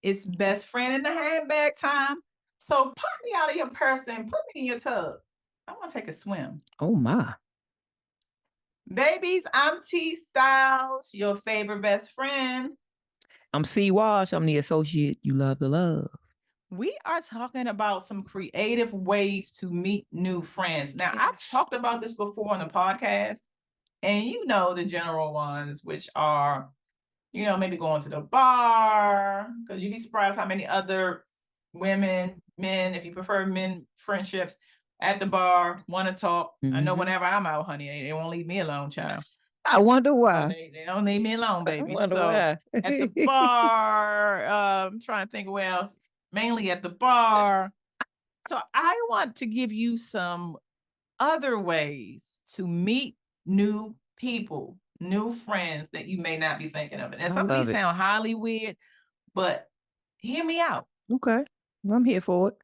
It's best friend in the handbag time. So pop me out of your purse and put me in your tub. I want to take a swim. Oh my. Babies, I'm T Styles, your favorite best friend. I'm C Wash. I'm the associate you love to love. We are talking about some creative ways to meet new friends. Now, I've talked about this before on the podcast, and you know the general ones, which are, maybe going to the bar, because you'd be surprised how many other women, men, if you prefer men friendships, at the bar want to talk. I know whenever I'm out, honey, they won't leave me alone, child. I wonder So why. they don't leave me alone, I baby. wonder So why. at the bar, I'm trying to think where else. Mainly at the bar. So I want to give you some other ways to meet new people, new friends that you may not be thinking of. And some of these sound highly weird, but hear me out. Okay. I'm here for it.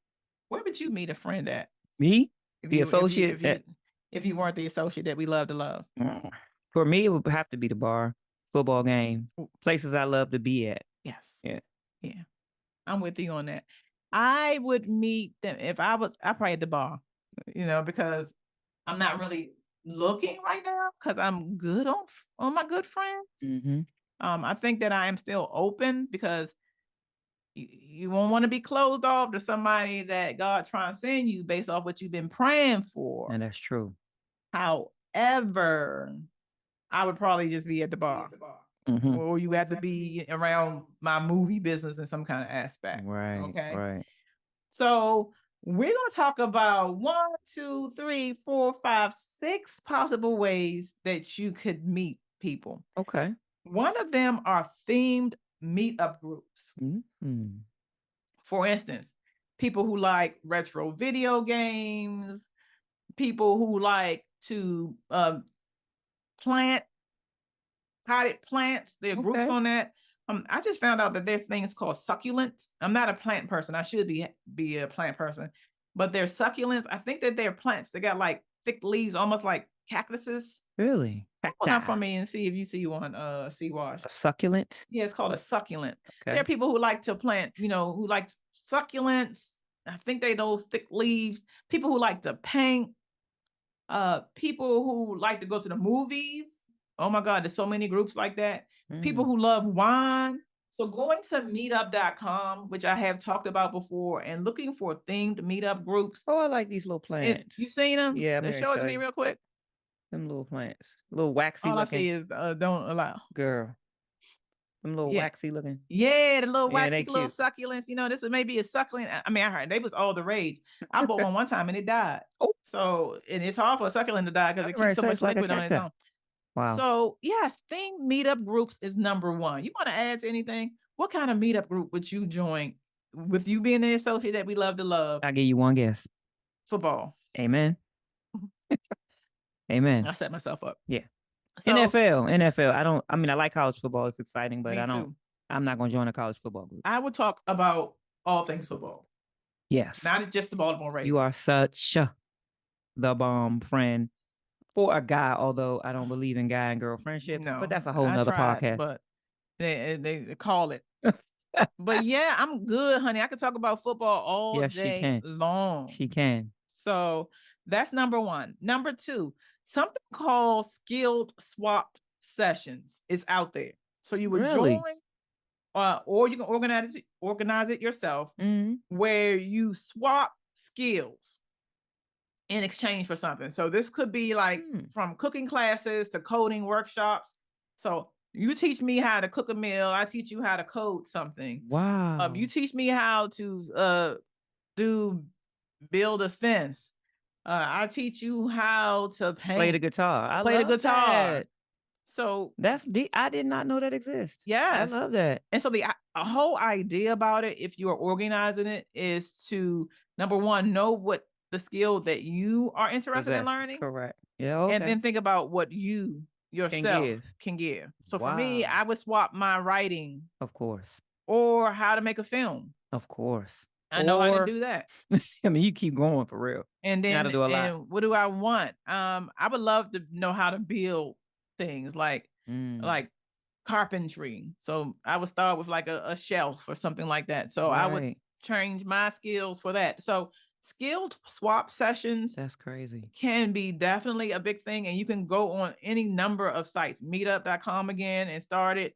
Where would you meet a friend at? Me? If The you, associate? if you weren't the associate that we love to love. For me, it would have to be the bar, football game, places I love to be at. Yes. Yeah. Yeah. I'm with you on that. I would meet them if I probably at the bar, because I'm not really looking right now because I'm good on my good friends. I think that I am still open because you won't want to be closed off to somebody that God trying to send you based off what you've been praying for. And that's true. However, I would probably just be at the bar. Or you have to be around my movie business in some kind of aspect. Right. Okay. Right. So we're going to talk about 1, 2, 3, 4, 5, 6 possible ways that you could meet people. Okay. One of them are themed meetup groups. For instance, people who like retro video games, people who like to plant potted plants. There are groups on that. I just found out that there's things called succulents. I'm not a plant person. I should be a plant person, but they're succulents. I think that they're plants. They got like thick leaves, almost like cactuses. Really? Hold on for me and see if you see one. Sea wash. A succulent? Yeah, it's called a succulent. Okay. There are people who like to plant, who like succulents. I think they those thick leaves. People who like to paint. People who like to go to the movies. Oh my God, there's so many groups like that. People who love wine. So going to meetup.com, which I have talked about before, and looking for themed meetup groups. Oh, I like these little plants. You seen them? Yeah, I'm Let's gonna show it to show me you. real quick. Them little plants. Little waxy All looking. I see is don't allow. Girl. Them little waxy looking. Yeah, the little Yeah, waxy little succulents. This is maybe a succulent. I mean, I heard they was all the rage. I bought one time and it died. Oh. So, and it's hard for a succulent to die because it keeps so much liquid on its own. Wow. So yes, themed meetup groups is number one. You want to add to anything? What kind of meetup group would you join? With you being the associate that we love to love. I'll give you one guess. Football. Amen. Amen. I set myself up. Yeah. So, NFL. I like college football. It's exciting, but I'm not going to join a college football group. I would talk about all things football. Yes. Not just the Baltimore Ravens. You are such the bomb friend for a guy, although I don't believe in guy and girl friendships. No, but that's a whole nother podcast. But they call it. But yeah, I'm good, honey. I can talk about football all day long. She can. So that's number one. Number two, something called skilled swap sessions is out there. So you would join, or you can organize it yourself, where you swap skills in exchange for something. So this could be like from cooking classes to coding workshops. So you teach me how to cook a meal. I teach you how to code something. Wow. You teach me how to build a fence. I teach you how to paint. Play the guitar. Play the guitar. That. So that's I did not know that exists. Yes. I love that. And so the whole idea about it, if you are organizing it, is to, number one, know what the skill that you are interested in learning. Correct. Yeah. Okay. And then think about what you yourself can give. So for me, I would swap my writing. Of course. Or how to make a film. Of course. I know how to do that. I mean, you keep going for real. And then what do I want? I would love to know how to build things like carpentry. So I would start with like a shelf or something like that. So I would change my skills for that. So skilled swap sessions, that's crazy, can be definitely a big thing. And you can go on any number of sites, meetup.com again, and start it.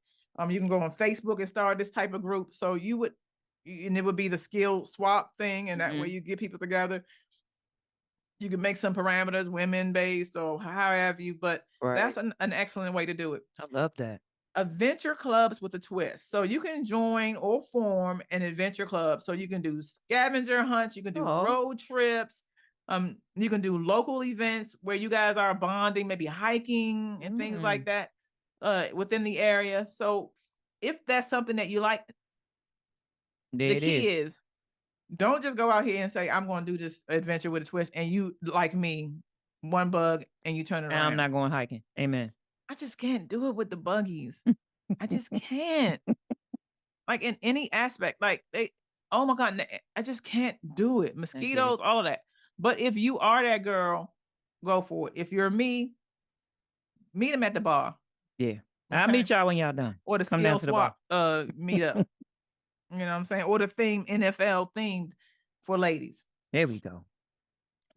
You can go on Facebook and start this type of group. So you would, and it would be the skill swap thing. And that way you get people together. You can make some parameters, women based or however you, but that's an excellent way to do it. I love that. Adventure clubs with a twist. So you can join or form an adventure club. So you can do scavenger hunts, you can do road trips, you can do local events where you guys are bonding, maybe hiking and things like that within the area. So if that's something that you like, the key is don't just go out here and say, I'm going to do this adventure with a twist, and you, like me, one bug and you turn it around. I'm not going hiking. Amen. I just can't do it with the buggies. I just can't. Like in any aspect, like oh my God, I just can't do it. Mosquitoes, all of that. But if you are that girl, go for it. If you're me, meet them at the bar. Yeah. Okay? I'll meet y'all when y'all done. Or the skill swap meetup. You know what I'm saying? Or the theme, NFL themed for ladies. There we go.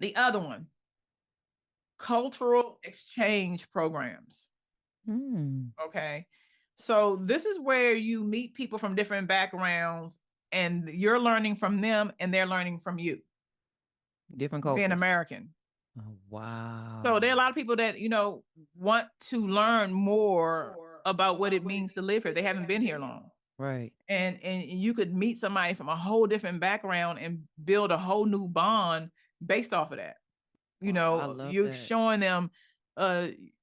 The other one, cultural exchange programs. Okay. So this is where you meet people from different backgrounds and you're learning from them and they're learning from you. Different cultures. Being American. Oh, wow. So there are a lot of people that, want to learn more about what it means to live here. They haven't been here long. Right. And you could meet somebody from a whole different background and build a whole new bond based off of that. You're showing them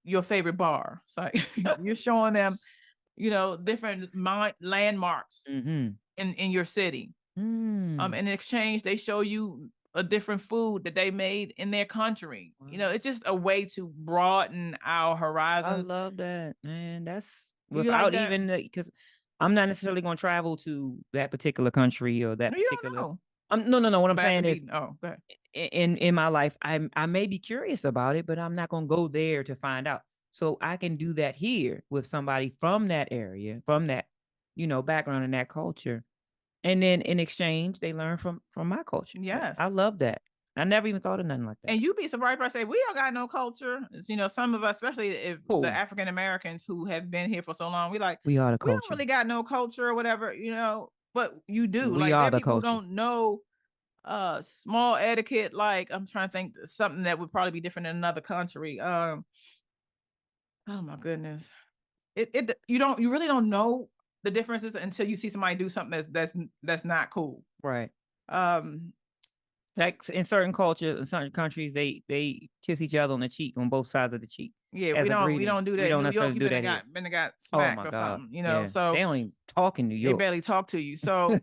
your favorite bar. So you're showing them, different landmarks in your city. In exchange, they show you a different food that they made in their country. Wow. It's just a way to broaden our horizons. I love that, man. That's without even because I'm not necessarily going to travel to that particular country or that particular. No. What I'm saying is, in my life, I may be curious about it, but I'm not going to go there to find out. So I can do that here with somebody from that area, from that, background in that culture. And then in exchange, they learn from my culture. Yes. I love that. I never even thought of nothing like that. And you'd be surprised if I say, we don't got no culture. Some of us, especially if the African Americans who have been here for so long, we are the culture. We don't really got no culture or whatever, but you do. We are the culture. Who don't know small etiquette. Like, I'm trying to think something that would probably be different in another country. Oh my goodness. You really don't know the differences until you see somebody do something that's not cool. Right. Like in certain cultures, in certain countries, they kiss each other on the cheek, on both sides of the cheek. Yeah, we don't do that. We don't necessarily do that. Got smacked or something. So they only talk in New York. They barely talk to you. So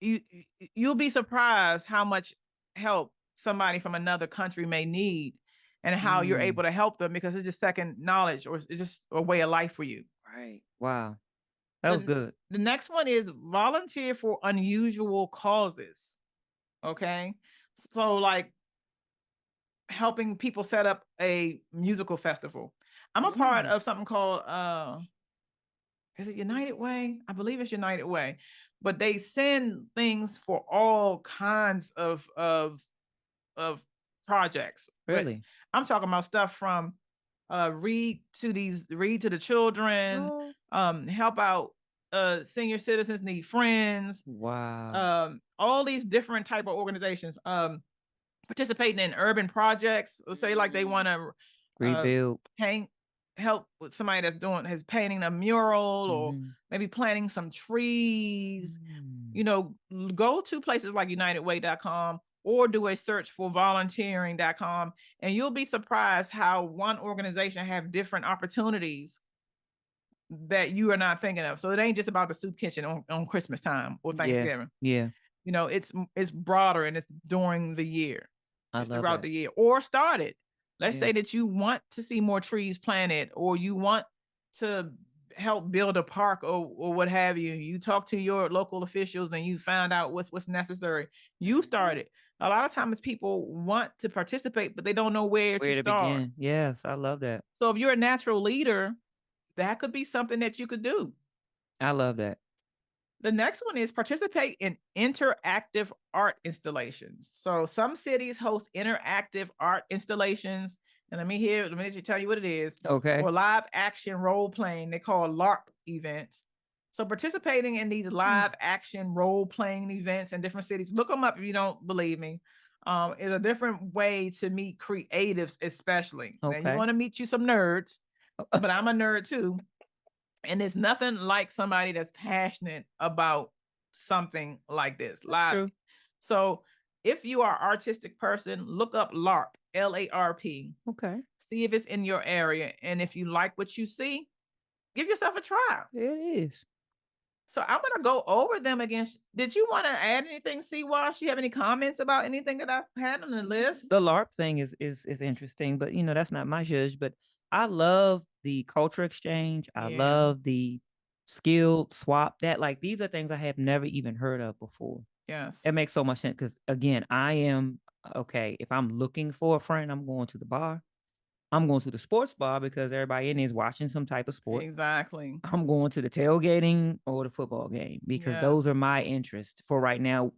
you'll be surprised how much help somebody from another country may need, and how you're able to help them, because it's just second knowledge, or it's just a way of life for you. Right. Wow. That was good. The next one is volunteer for unusual causes. Okay. So like helping people set up a musical festival. I'm a part of something called, is it United Way? I believe it's United Way, but they send things for all kinds of projects. Really? But I'm talking about stuff from read to the children, help out senior citizens need friends. Wow. All these different type of organizations participating in urban projects. Or say like they want to rebuild, help with somebody that's painting a mural, or maybe planting some trees. Go to places like unitedway.com or do a search for volunteering.com, and you'll be surprised how one organization have different opportunities that you are not thinking of. So it ain't just about the soup kitchen on Christmas time or Thanksgiving. Yeah. It's broader, and it's during the year. It's throughout the year, or started. Let's say that you want to see more trees planted, or you want to help build a park or what have you. You talk to your local officials and you find out what's necessary. You started. A lot of times people want to participate, but they don't know where to start. Begin. Yes, I love that. So if you're a natural leader, that could be something that you could do. I love that. The next one is participate in interactive art installations. So some cities host interactive art installations. And let me tell you what it is. Okay. Or live action role playing. They call LARP events. So participating in these live action role playing events in different cities, look them up if you don't believe me, is a different way to meet creatives, especially. Okay. Now you want to meet you some nerds, but I'm a nerd too. And there's nothing like somebody that's passionate about something like this. Live. So if you are an artistic person, look up LARP, LARP. Okay. See if it's in your area. And if you like what you see, give yourself a try. It is. So I'm going to go over them again. Did you want to add anything, C-Wash? You have any comments about anything that I've had on the list? The LARP thing is interesting, but that's not my judge. But I love the culture exchange. I love the skill swap. These are things I have never even heard of before. Yes. It makes so much sense because, again, I am, if I'm looking for a friend, I'm going to the bar. I'm going to the sports bar because everybody in there is watching some type of sport. Exactly. I'm going to the tailgating or the football game because those are my interests for right now,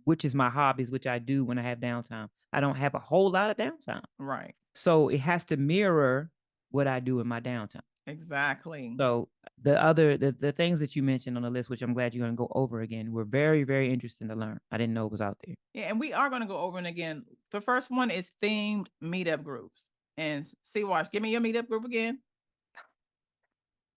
which is my hobbies, which I do when I have downtime. I don't have a whole lot of downtime. Right. So it has to mirror what I do in my downtime. Exactly. So the things that you mentioned on the list, which I'm glad you're going to go over again, were very, very interesting to learn. I didn't know it was out there. Yeah, and we are going to go over it again. The first one is themed meetup groups. And C-Wash, give me your meetup group again.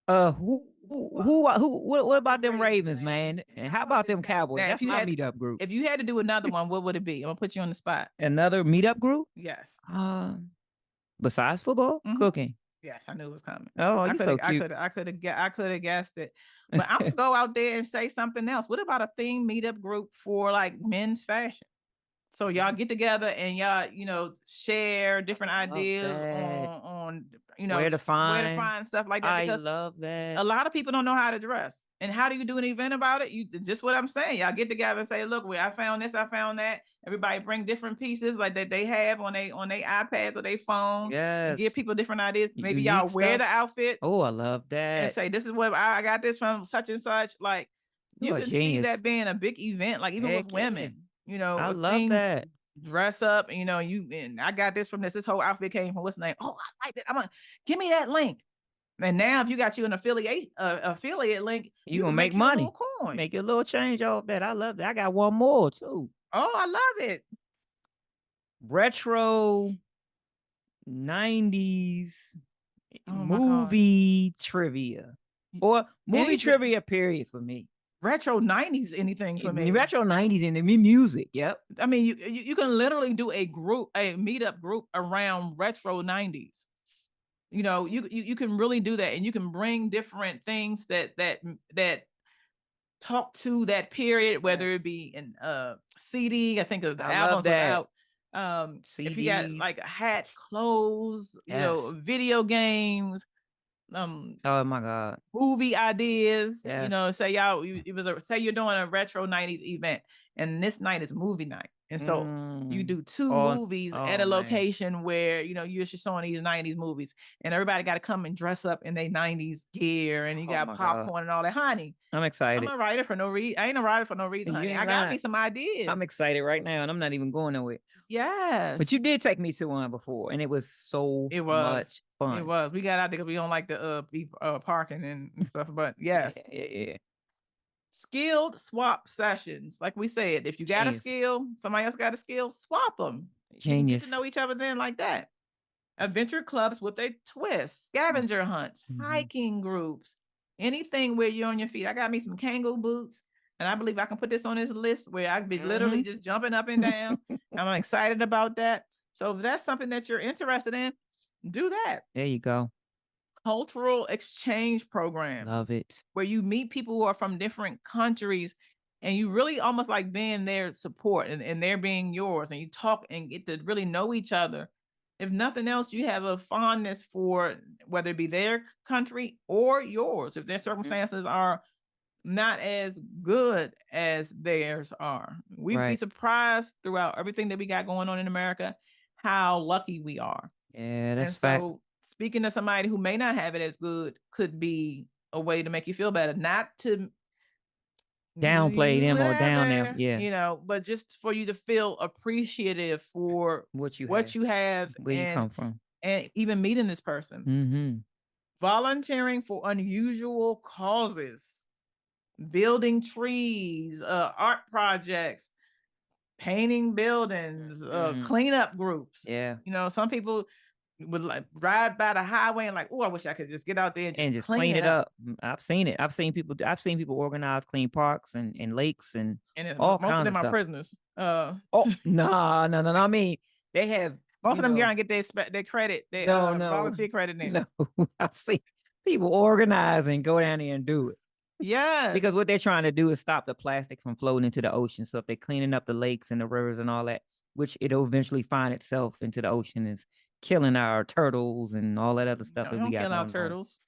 What about them Ravens, man? And how about them Cowboys? That's my meetup group. If you had to do another one, what would it be? I'm gonna put you on the spot. Another meetup group? Yes. Besides football, cooking. Yes, I knew it was coming. Oh, you're so cute. I could have guessed it. But I'm gonna go out there and say something else. What about a theme meetup group for like men's fashion? So y'all get together and y'all, share different ideas on where to find stuff like that. Because I love that. A lot of people don't know how to dress. And how do you do an event about it? You just what I'm saying. Y'all get together and say, look, I found this, I found that. Everybody bring different pieces like that they have on their iPads or their phone. Yes. And give people different ideas. Maybe y'all wear the outfits. Oh, I love that. And say, this is what I got this from such and such. Like you can see that being a big event, like even with women. I love that. Dress up, and I got this from this whole outfit came from what's the name? Oh, I like it. I'm gonna give me that link. And now if you got you an affiliate link, you gonna make money. Coin. Make a little change off that. I love that. I got one more too. Oh, I love it. Retro 90s movie trivia. Or movie trivia period for me. Retro 90s anything for me. Retro 90s and the music. Yep. I mean, you can literally do a meetup group around retro 90s. You can really do that, and you can bring different things that talk to that period, whether it be in CD. I think of the albums was out. If you got like a hat, clothes, video games. Oh my God. Movie ideas. Yes. Say say you're doing a retro 90s event, and this night is movie night. And so you do two movies at a location where, you're just showing these 90s movies, and everybody got to come and dress up in their 90s gear, and you got popcorn and all that. Honey, I'm excited. I'm a writer for no reason. I ain't a writer for no reason, honey. I got me some ideas. I'm excited right now, and I'm not even going nowhere. Yes. But you did take me to one before, and it was much fun. It was. We got out there because we don't like the parking and stuff, but yes. Yeah. Skilled swap sessions. Like we said, if you got a skill, somebody else got a skill, swap them. Genius. Get to know each other then like that. Adventure clubs with a twist, scavenger hunts, hiking groups, anything where you're on your feet. I got me some Kangol boots, and I believe I can put this on this list where I'd be literally just jumping up and down. I'm excited about that. So if that's something that you're interested in, do that. There you go. Cultural exchange programs. Love it. Where you meet people who are from different countries, and you really almost like being their support and they're being yours, and you talk and get to really know each other. If nothing else, you have a fondness for whether it be their country or yours, if their circumstances are not as good as theirs are. We'd be surprised throughout everything that we got going on in America how lucky we are. Yeah, that's fact. So speaking to somebody who may not have it as good could be a way to make you feel better, not to downplay them or down them, yeah, you know, but just for you to feel appreciative for what you have where you come from, and even meeting this person. Volunteering for unusual causes, building trees, art projects, painting buildings, cleanup groups. Yeah, you know, some people would like ride by the highway and like, oh, I wish I could just get out there and just clean it up. I've seen it. I've seen people organize clean parks and lakes and all kinds of stuff. Most of them are prisoners. No. I mean, they have most of them gotta get their credit, their volunteer credit in. No, I've seen people organize and go down there and do it. Yes. Because what they're trying to do is stop the plastic from floating into the ocean. So if they're cleaning up the lakes and the rivers and all that, which it'll eventually find itself into the ocean, is killing our turtles and all that other stuff that we got. Kill our turtles.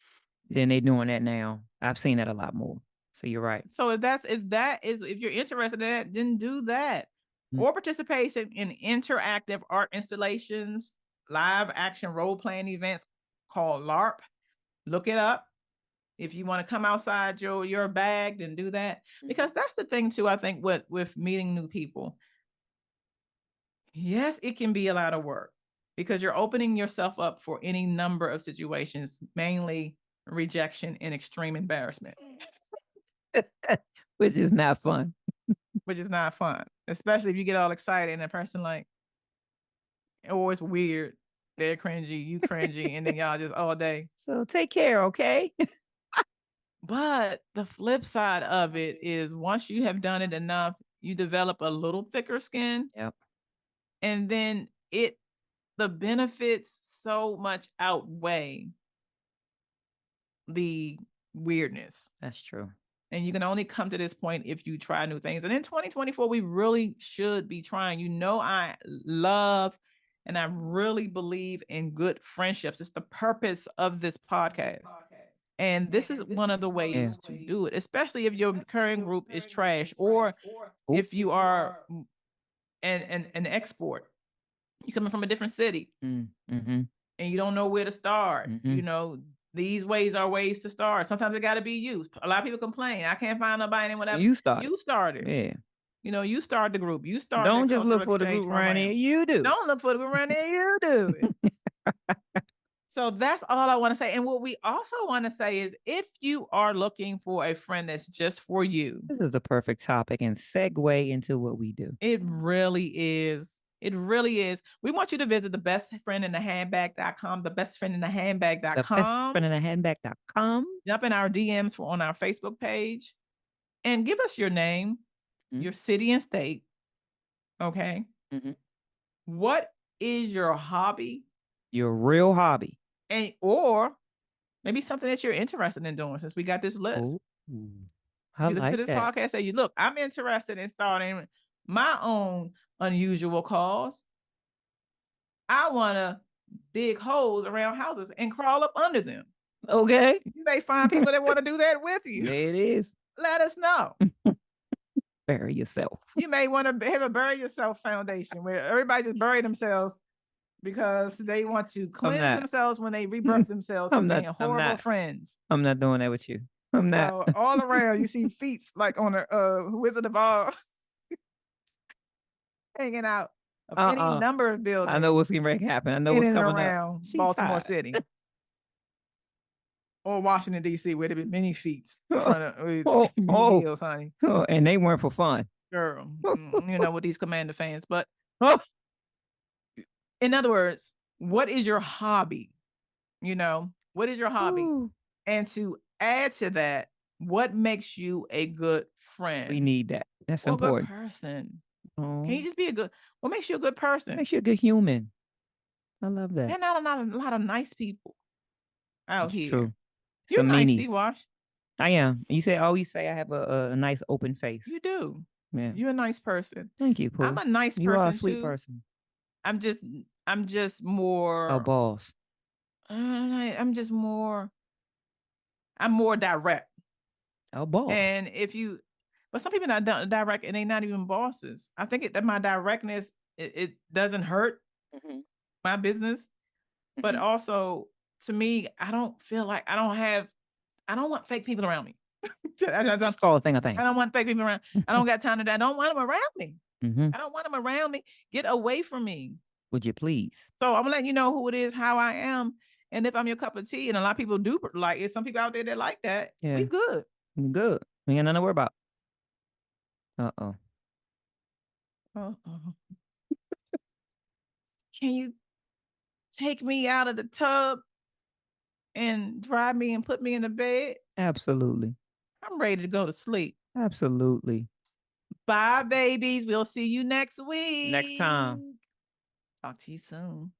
Then they're doing that now. I've seen that a lot more. So you're right. So if you're interested in that, then do that. Or participate in interactive art installations, live action role playing events called LARP. Look it up. If you want to come outside your bag, then do that. Because that's the thing too, I think, with meeting new people. Yes, it can be a lot of work because you're opening yourself up for any number of situations, mainly rejection and extreme embarrassment. Which is not fun. Which is not fun, especially if you get all excited and a person like, oh, it's weird. They're cringy, you cringy, and then y'all just all day. So take care, okay? But the flip side of it is once you have done it enough, you develop a little thicker skin. Yep. And then the benefits so much outweigh the weirdness. That's true. And you can only come to this point if you try new things. And in 2024, we really should be trying. You know, I love and I really believe in good friendships. It's the purpose of this podcast. And this is one of the ways to do it, especially if your current group is trash or if you are an export. You're coming from a different city and you don't know where to start. You know, these ways are ways to start. Sometimes it got to be you. A lot of people complain. I can't find nobody and whatever. You started. Yeah. You know, you start the group. You start. Don't just look for the group around here. You do. Don't look for the group around here. You do. So that's all I want to say. And what we also want to say is if you are looking for a friend that's just for you. This is the perfect topic and segue into what we do. It really is. It really is. We want you to visit thebestfriendinthehandbag.com, thebestfriendinthehandbag.com. Thebestfriendinthehandbag.com. Jump in our DMs on our Facebook page and give us your name, your city and state. Okay. What is your hobby? Your real hobby. Or maybe something that you're interested in doing since we got this list. You listen to this podcast, say, look, I'm interested in starting my own unusual cause. I want to dig holes around houses and crawl up under them. Okay. You may find people that want to do that with you. There it is. Let us know. Bury yourself. You may want to have a Bury Yourself Foundation where everybody just bury themselves because they want to cleanse themselves when they rebirth themselves from being horrible friends. I'm not doing that with you. I'm not. So all around, you see feet like on a Wizard of Oz hanging out of any number of buildings. I know what's going to happen. I know what's coming around Baltimore City. Or Washington, D.C., where there be many feet in front of hills, honey. And they weren't for fun. Girl, you know, with these Commander fans. But in other words, what is your hobby? You know, what is your hobby? Ooh. And to add to that, what makes you a good friend? We need that. That's important. A good person. Can you just be what makes you a good person? Makes you a good human. I love that. There are not a lot of nice people out here. True. You're nice, C-Wash. I am. You say I have a nice open face. You do. Yeah. You're a nice person. Thank you, Pooh. I'm a nice person. You are a sweet person. I'm just more a boss. I'm more direct. A boss. And but some people are not direct and they're not even bosses. I think that my directness, it doesn't hurt my business, but also to me, I don't feel like I don't want fake people around me. That's called a thing. I don't want fake people around. I don't got time to that. I don't want them around me. I don't want them around me. Get away from me. Would you please? So I'm letting you know who it is, how I am, and if I'm your cup of tea. And a lot of people do like it. Some people out there that like that. Yeah. We good. We good. We ain't nothing to worry about. Uh-oh. Can you take me out of the tub and dry me and put me in the bed? Absolutely. I'm ready to go to sleep. Absolutely. Bye, babies. We'll see you next week. Next time. Talk to you soon.